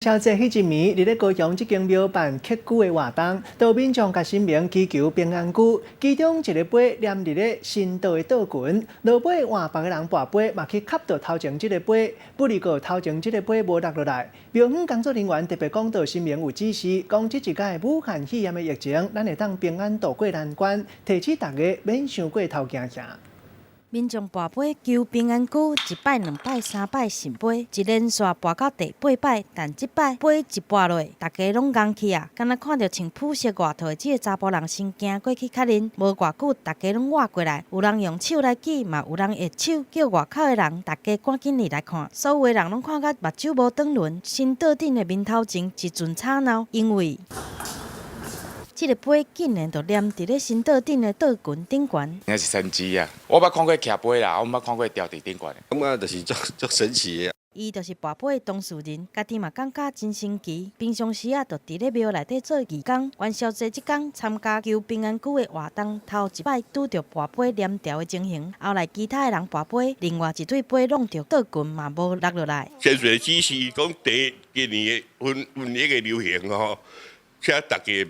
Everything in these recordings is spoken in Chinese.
消息迄一暝，伫咧高雄即间庙办刻骨的活动，岛民众甲神明祈求平安久，其中一个杯念伫咧新道的道群，落尾换别个人跋杯，嘛去吸到头前即个杯，不离个头前即个杯无落落来。庙方工作人员特别讲到，神明有指示，讲即一届武汉肺炎的疫情，咱会当平安度过难关，提醒大家免伤过头行行。 民众跋杯求平安久，一摆、两摆、三摆圣杯，一连续跋到第8摆，但即摆杯一跋落，大家拢硬去啊！敢若看到穿朴色外套的这个查甫人先行过去确认，无偌久，大家拢活过来。有人用手来举，嘛有人下手叫外口的人，大家赶紧来看。所有的人拢看甲目睭无转轮，新道顶的面头前一阵吵闹，因为。 这个杯竟然就粘伫咧新道顶的道群顶悬，应该是神奇啊！我捌看过徛杯啦，我捌看过吊伫顶悬的。感觉就是足神奇的。伊就是跋杯的当事人，家己嘛感觉真神奇。平常时啊，就伫咧庙内底做义工，元宵节即天参加求平安久的活动，头一摆拄着跋杯粘条的情形，后来其他的人跋杯，另外一对杯弄着道群嘛无落落来。先水指示讲，今年瘟疫的流行吼，请大家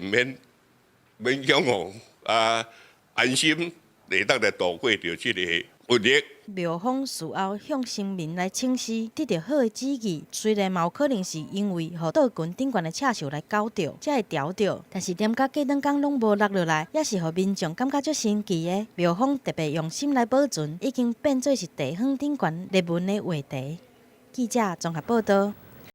免恐慌啊，安心会当来度过着这个瘟疫。庙方事后向神明来请示，得到好的指示。虽然嘛有可能是因为互道群顶悬的刺绣来搞着，才会调着，但是连甲过两天拢无落落来，也是互民众感觉足神奇的。庙方特别用心来保存，已经变做是地方顶悬热门的话题。记者综合报道。